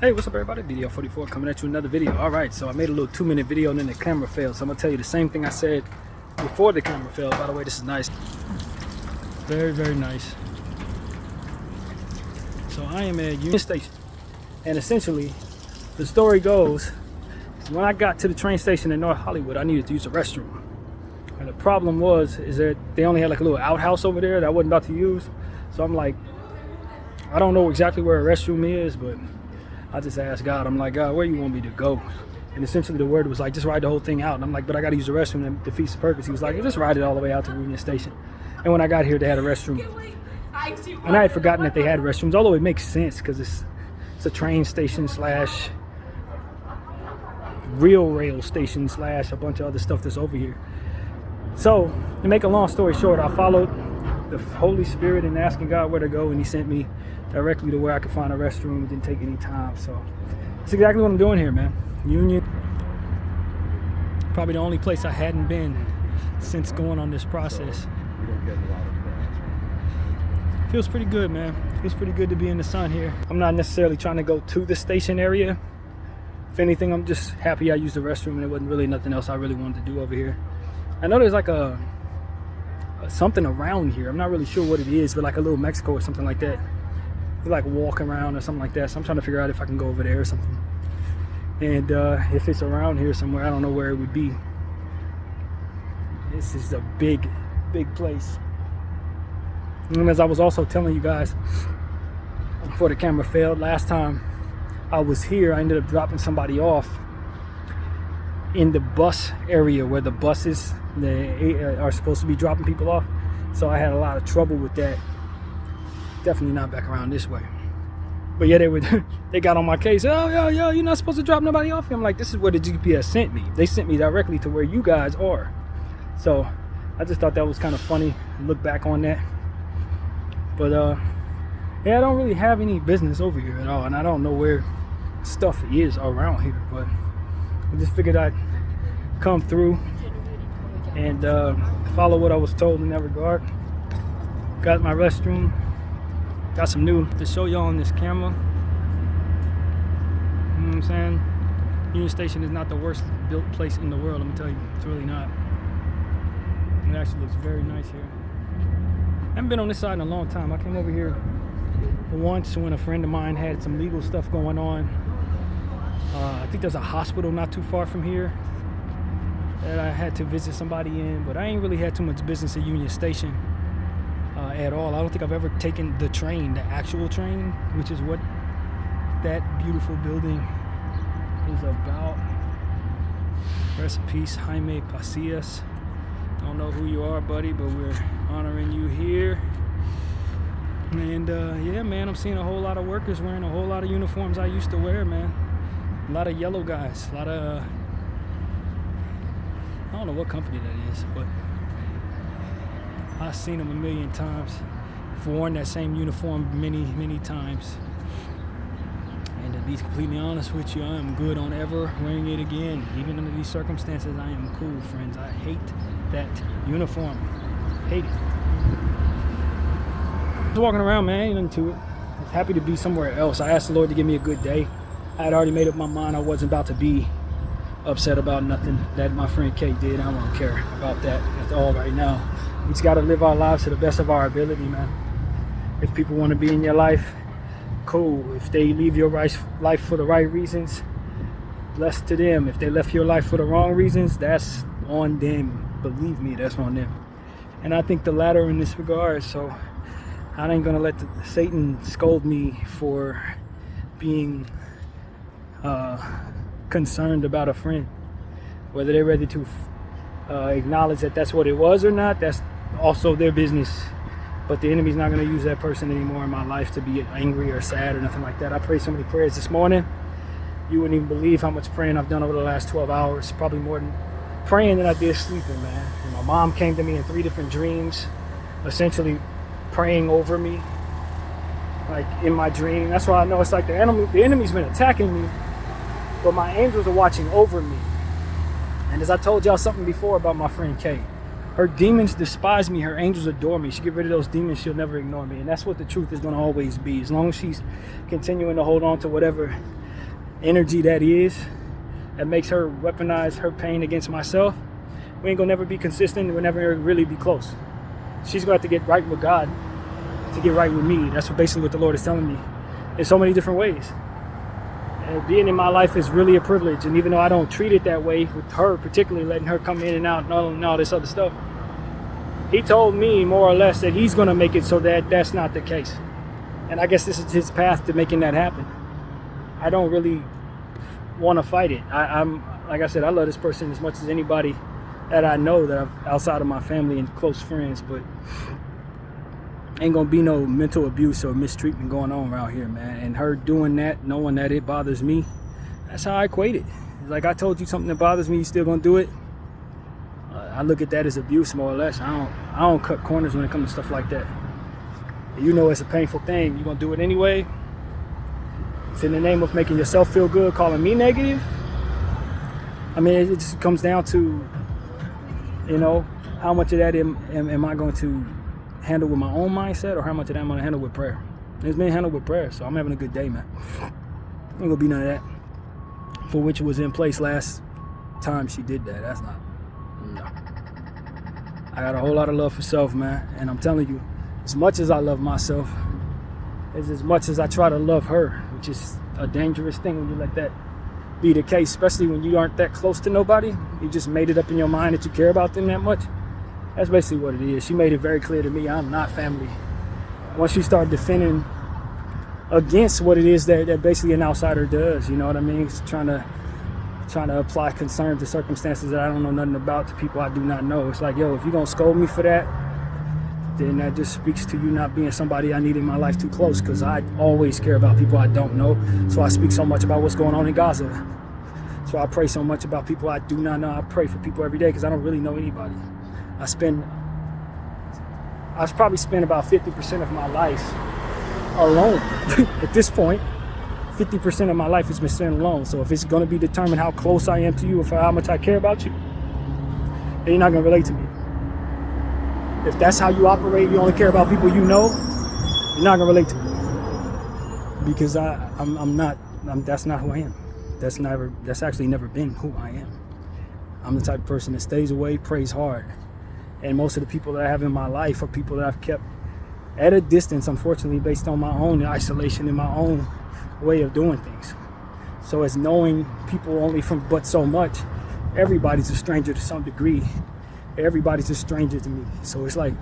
Hey, what's up everybody? BDF 44 coming at you with another video. Alright, so I made a little 2-minute video and then the camera failed. So I'm going to tell you the same thing I said before the camera failed. By the way, this is nice. Very, very nice. So I am at Union Station. And essentially, the story goes, when I got to the train station in North Hollywood, I needed to use the restroom. And the problem is that they only had like a little outhouse over there that I wasn't about to use. So I'm like, I don't know exactly where a restroom is, but I just asked God, I'm like, God, where you want me to go? And essentially the word was like, just ride the whole thing out. And I'm like, but I got to use the restroom and defeats the purpose. He was like, just ride it all the way out to Union Station. And when I got here, they had a restroom. And I had forgotten that they had restrooms, although it makes sense because it's a train station slash rail station slash a bunch of other stuff that's over here. So to make a long story short, I followed the Holy Spirit in asking God where to go, and he sent me directly to where I could find a restroom. It didn't take any time. So that's exactly what I'm doing here, man. Union. Probably the only place I hadn't been since going on this process. Feels pretty good, man. Feels pretty good to be in the sun here. I'm not necessarily trying to go to the station area. If anything, I'm just happy I used the restroom and there wasn't really nothing else I really wanted to do over here. I know there's like something around here. I'm not really sure what it is, but like a little Mexico or something like that. You like walk around or something like that. So I'm trying to figure out if I can go over there or something. And if it's around here somewhere, I don't know where it would be. This is a big, big place. And as I was also telling you guys before the camera failed, last time I was here, I ended up dropping somebody off in the bus area where the buses are supposed to be dropping people off. So I had a lot of trouble with that. Definitely not back around this way. But yeah, they got on my case. Oh, yo, you're not supposed to drop nobody off. I'm like, this is where the GPS sent me. They sent me directly to where you guys are. So I just thought that was kind of funny. Look back on that. But yeah, I don't really have any business over here at all, and I don't know where stuff is around here. But I just figured I'd come through and follow what I was told in that regard. Got my restroom. Got some new to show y'all on this camera. You know what I'm saying? Union Station is not the worst built place in the world, I'm gonna tell you. It's really not. It actually looks very nice here. I haven't been on this side in a long time. I came over here once when a friend of mine had some legal stuff going on. I think there's a hospital not too far from here that I had to visit somebody in, but I ain't really had too much business at Union Station at all. I don't think I've ever taken the train, the actual train, which is what that beautiful building is about. Rest in peace, Jaime Pasillas. Don't know who you are, buddy, but we're honoring you here. And yeah, man, I'm seeing a whole lot of workers wearing a whole lot of uniforms I used to wear, man. A lot of yellow guys, a lot of I don't know what company that is, but I've seen them a million times. I've worn that same uniform many times. And to be completely honest with you, I am good on ever wearing it again. Even under these circumstances, I am cool, friends. I hate that uniform. Hate it. Just walking around, man, ain't nothing to it. I was happy to be somewhere else. I asked the Lord to give me a good day. I had already made up my mind I wasn't about to be upset about nothing that my friend Kate did. I don't care about that at all right now. We just got to live our lives to the best of our ability, man. If people want to be in your life, cool. If they leave your life for the right reasons, blessed to them. If they left your life for the wrong reasons, that's on them. Believe me, that's on them. And I think the latter in this regard. So I ain't gonna let Satan scold me for being concerned about a friend. Whether they're ready to acknowledge that that's what it was or not, that's also their business. But the enemy's not going to use that person anymore in my life to be angry or sad or nothing like that. I prayed so many prayers this morning. You wouldn't even believe how much praying I've done over the last 12 hours. Probably more than praying than I did sleeping, man. And my mom came to me in 3 different dreams, essentially praying over me, like in my dream. That's why I know it's like the enemy's been attacking me, but my angels are watching over me. And as I told y'all something before about my friend Kay, her demons despise me, her angels adore me. She get rid of those demons, she'll never ignore me. And that's what the truth is going to always be. As long as she's continuing to hold on to whatever energy that makes her weaponize her pain against myself, we ain't gonna never be consistent. We'll never really be close. She's gonna have to get right with God to get right with me. That's basically what the Lord is telling me in so many different ways. And being in my life is really a privilege. And even though I don't treat it that way with her, particularly letting her come in and out and all this other stuff, he told me more or less that he's gonna make it so that that's not the case. And I guess this is his path to making that happen. I don't really want to fight it. I'm like I said, I love this person as much as anybody that I know that I'm outside of my family and close friends, but ain't gonna be no mental abuse or mistreatment going on around here, man. And her doing that, knowing that it bothers me, that's how I equate it. Like, I told you something that bothers me, you still gonna do it? I look at that as abuse, more or less. I don't cut corners when it comes to stuff like that. You know it's a painful thing. You're gonna do it anyway. It's in the name of making yourself feel good, calling me negative. I mean, it just comes down to, you know, how much of that am I going to handle with my own mindset, or how much of that I'm going to handle with prayer. It's been handled with prayer, so I'm having a good day, man. Ain't gonna be none of that. For which was in place last time she did that. That's not, no. I got a whole lot of love for self, man. And I'm telling you, as much as I love myself, is as much as I try to love her, which is a dangerous thing when you let that be the case, especially when you aren't that close to nobody. You just made it up in your mind that you care about them that much. That's basically what it is. She made it very clear to me, I'm not family. Once you start defending against what it is that basically an outsider does, you know what I mean? It's trying to apply concern to circumstances that I don't know nothing about, to people I do not know. It's like, yo, if you're gonna scold me for that, then that just speaks to you not being somebody I need in my life too close, because I always care about people I don't know. So I speak so much about what's going on in Gaza. So I pray so much about people I do not know. I pray for people every day because I don't really know anybody. I probably spend about 50% of my life alone. At this point, 50% of my life has been spent alone. So if it's going to be determined how close I am to you or for how much I care about you, then you're not going to relate to me. If that's how you operate, you only care about people you know, you're not gonna relate to me. Because that's not who I am. That's actually never been who I am. I'm the type of person that stays away, prays hard. And most of the people that I have in my life are people that I've kept at a distance, unfortunately, based on my own isolation and my own way of doing things. So as knowing people only from but so much, everybody's a stranger to some degree. Everybody's a stranger to me. So it's like,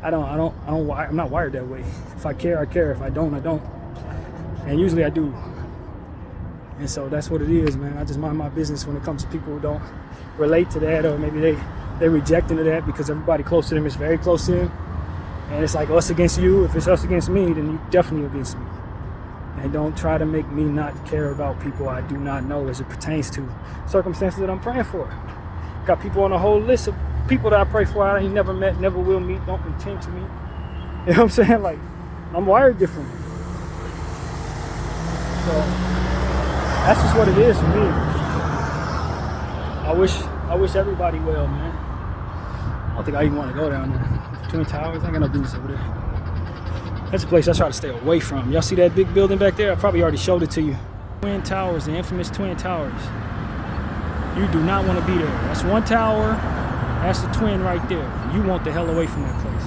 I'm not wired that way. If I care, I care. If I don't, I don't. And usually I do. And so that's what it is, man. I just mind my business when it comes to people who don't relate to that, or maybe they're rejecting of that because everybody close to them is very close to them. And it's like us against you. If it's us against me, then you definitely against me. And don't try to make me not care about people I do not know as it pertains to circumstances that I'm praying for. Got people on a whole list of people that I pray for I ain't never met, never will meet, don't intend to meet. You know what I'm saying? Like, I'm wired different. So that's just what it is for me. I wish everybody well, man. I don't think I even want to go down there. Twin Towers, I ain't got no business over there. That's a place I try to stay away from. Y'all see that big building back there? I probably already showed it to you. Twin Towers, the infamous Twin Towers. You do not want to be there. That's one tower. That's the twin right there. You want the hell away from that place.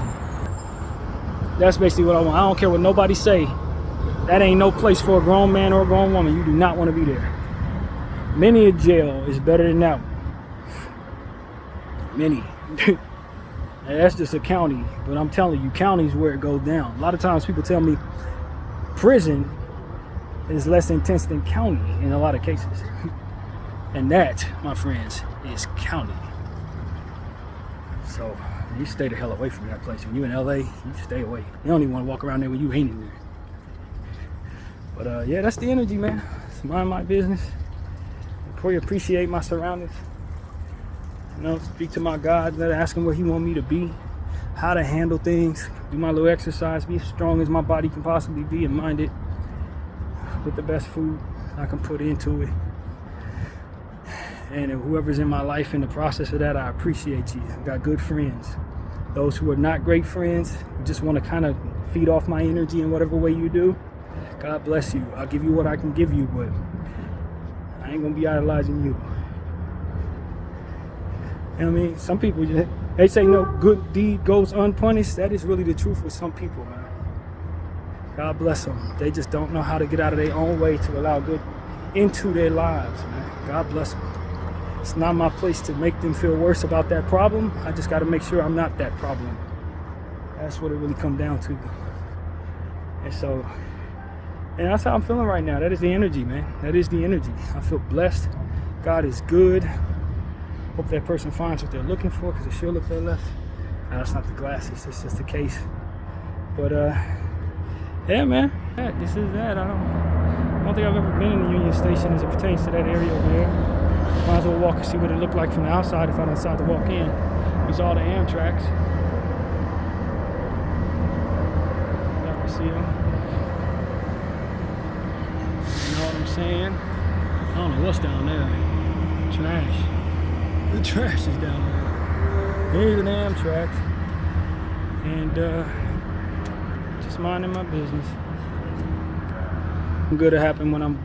That's basically what I want. I don't care what nobody say. That ain't no place for a grown man or a grown woman. You do not want to be there. Many a jail is better than that one. Many. And that's just a county. But I'm telling you, county's where it goes down. A lot of times people tell me prison is less intense than county in a lot of cases. And that, my friends, is county. So you stay the hell away from that place. When you're in LA, you stay away. You don't even want to walk around there when you ain't in there. But yeah, that's the energy, man. It's mind my business. I appreciate my surroundings. You know, speak to my God, ask him where he want me to be, how to handle things, do my little exercise, be as strong as my body can possibly be, and mind it with the best food I can put into it. And whoever's in my life in the process of that, I appreciate you. I've got good friends. Those who are not great friends, who just want to kind of feed off my energy in whatever way you do, God bless you. I'll give you what I can give you, but I ain't gonna be idolizing you. You know what I mean? Some people, they say no good deed goes unpunished. That is really the truth with some people, man. God bless them. They just don't know how to get out of their own way to allow good into their lives, man. God bless them. It's not my place to make them feel worse about that problem. I just got to make sure I'm not that problem. That's what it really comes down to. And so, and that's how I'm feeling right now. That is the energy, man. That is the energy. I feel blessed. God is good. Hope that person finds what they're looking for, because it sure looks like left. No, that's not the glasses. It's just the case. But yeah, man. This is that. I don't think I've ever been in the Union Station as it pertains to that area over there. Might as well walk and see what it looked like from the outside if I don't decide to walk in. These are all the Amtraks. Y'all can see them. You know what I'm saying? I don't know what's down there. Trash. The trash is down there. Here's an Amtrak. And just minding my business. Good to happen when I'm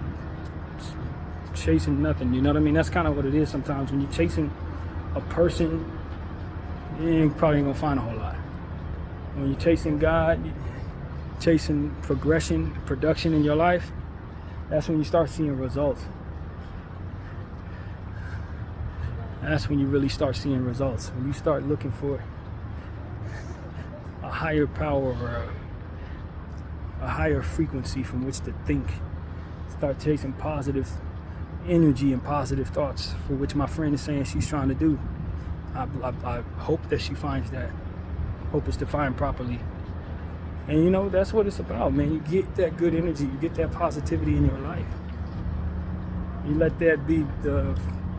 chasing nothing, you know what I mean? That's kind of what it is sometimes. When you're chasing a person, you ain't probably gonna find a whole lot. When you're chasing God, chasing progression, production in your life, that's when you start seeing results. That's when you really start seeing results. When you start looking for a higher power or a higher frequency from which to think. Start chasing positive energy and positive thoughts, for which my friend is saying she's trying to do. I hope that she finds that. Hope it's defined properly. And you know, that's what it's about, man. You get that good energy, you get that positivity in your life. You let that be the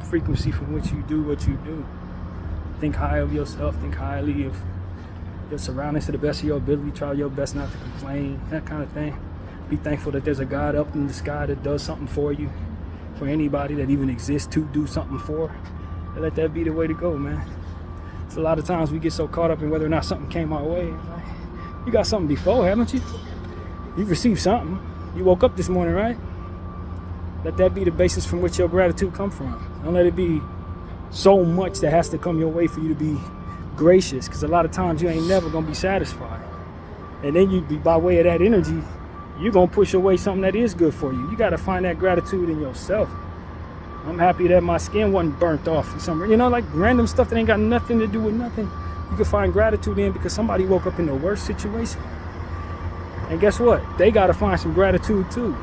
frequency from which you do what you do. Think high of yourself, think highly of your surroundings to the best of your ability, try your best not to complain, that kind of thing. Be thankful that there's a God up in the sky that does something for you, for anybody that even exists to do something for. And let that be the way to go, man. It's a lot of times we get so caught up in whether or not something came our way. Like, you got something before, haven't you? You've received something. You woke up this morning, right? Let that be the basis from which your gratitude comes from. Don't let it be so much that has to come your way for you to be gracious, because a lot of times you ain't never gonna be satisfied, and then you be, by way of that energy, you're gonna push away something that is good for you. You got to find that gratitude in yourself. I'm happy that my skin wasn't burnt off or something, you know, like random stuff that ain't got nothing to do with nothing. You can find gratitude in because somebody woke up in the worst situation, and guess what, they got to find some gratitude too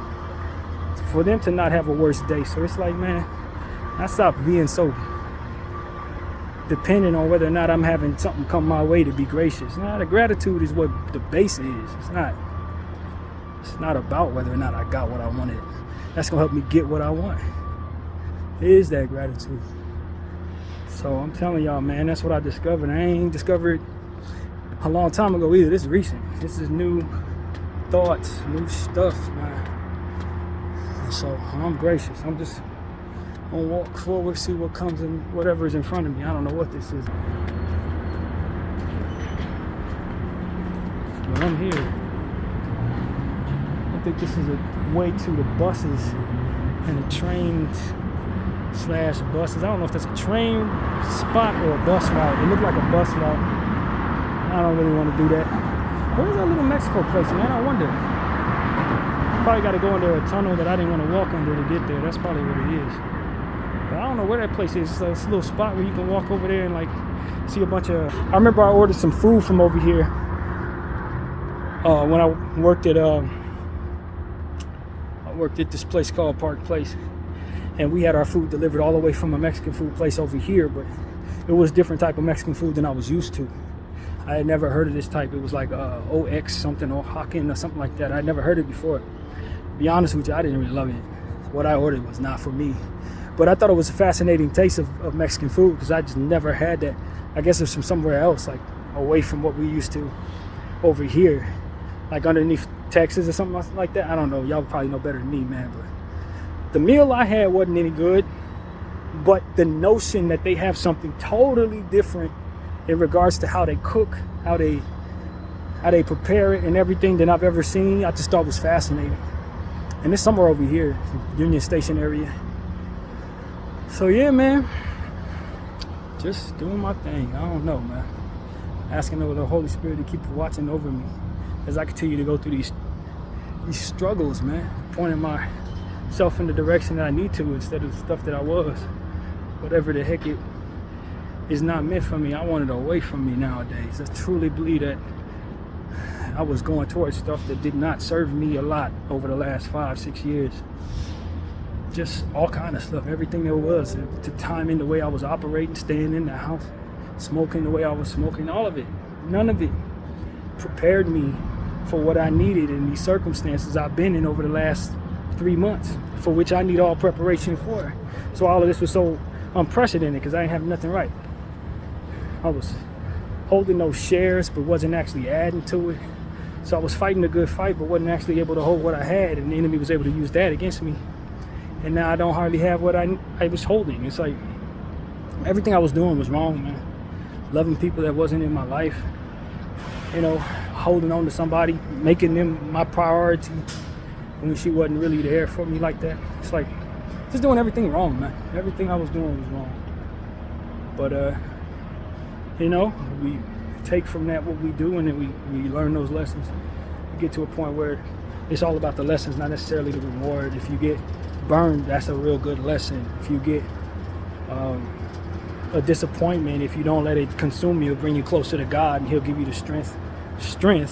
for them to not have a worse day. So it's like, man, I stopped being so depending on whether or not I'm having something come my way to be gracious. Nah, the gratitude is what the base is. It's not about whether or not I got what I wanted. That's gonna help me get what I want. It is that gratitude. So I'm telling y'all, man, that's what I discovered. I ain't discovered a long time ago either. This is recent. This is new thoughts, new stuff, man. And so I'm gracious. I'm just gonna walk forward, see what comes in, whatever is in front of me. I don't know what this is, but I'm here. I think this is a way to the buses and the trains slash buses. I don't know if that's a train spot or a bus route. It looked like a bus route. I don't really want to do that. Where's that little Mexico place, man? I wonder. Probably got to go under a tunnel that I didn't want to walk under to get there. That's probably what it is. But I don't know where that place is. It's a little spot where you can walk over there and like see a bunch of. I remember I ordered some food from over here when I worked at this place called Park Place, and we had our food delivered all the way from a Mexican food place over here, but it was different type of Mexican food than I was used to. I had never heard of this type. It was like OX something, or Hawken or something like that. I'd never heard it before. To be honest with you, I didn't really love it. What I ordered was not for me. But I thought it was a fascinating taste of Mexican food, because I just never had that. I guess it's from somewhere else, like away from what we used to over here, like underneath Texas or something like that. I don't know. Y'all probably know better than me, man. But the meal I had wasn't any good. But the notion that they have something totally different in regards to how they cook, how they prepare it, and everything that I've ever seen, I just thought was fascinating. And it's somewhere over here, Union Station area. So yeah, man, just doing my thing. I don't know, man. Asking the Holy Spirit to keep watching over me as I continue to go through these struggles, man. Pointing myself in the direction that I need to instead of the stuff that I was. Whatever the heck it is not meant for me, I want it away from me nowadays. I truly believe that I was going towards stuff that did not serve me a lot over the last 5-6 years. Just all kind of stuff, everything there was, to time in the way I was operating, staying in the house, smoking the way I was smoking, all of it. None of it prepared me for what I needed in these circumstances I've been in over the last 3 months, for which I need all preparation for. So all of this was so unprecedented because I didn't have nothing right. I was holding those shares but wasn't actually adding to it. So I was fighting a good fight but wasn't actually able to hold what I had, and the enemy was able to use that against me. And now I don't hardly have what I was holding. It's like everything I was doing was wrong, man. Loving people that wasn't in my life, holding on to somebody, making them my priority when she wasn't really there for me like that. It's like just doing everything wrong, man. Everything I was doing was wrong. But we take from that what we do, and then we learn those lessons. We get to a point where it's all about the lessons, not necessarily the reward. If you get burned, that's a real good lesson. If you get a disappointment, if you don't let it consume you, it'll bring you closer to God, and He'll give you the strength,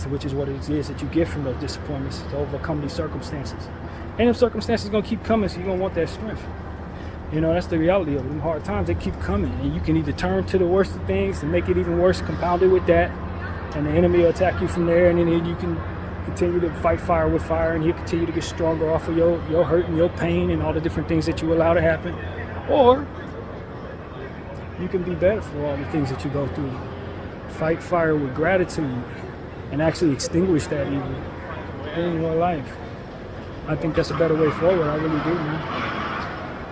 which is what it is that you get from those disappointments to overcome these circumstances. And if circumstances are gonna keep coming, so you're gonna want that strength. That's the reality of it. Them hard times, they keep coming, and you can either turn to the worst of things and make it even worse, compound it with that, and the enemy will attack you from there, and then you can continue to fight fire with fire, and he'll continue to get stronger off of your hurt and your pain and all the different things that you allow to happen. Or you can be better for all the things that you go through. Fight fire with gratitude and actually extinguish that evil in your life. I think that's a better way forward. I really do, man.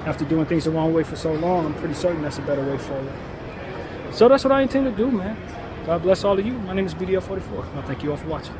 After doing things the wrong way for so long, I'm pretty certain that's a better way forward. So that's what I intend to do, man. God bless all of you. My name is BDF 44. I thank you all for watching.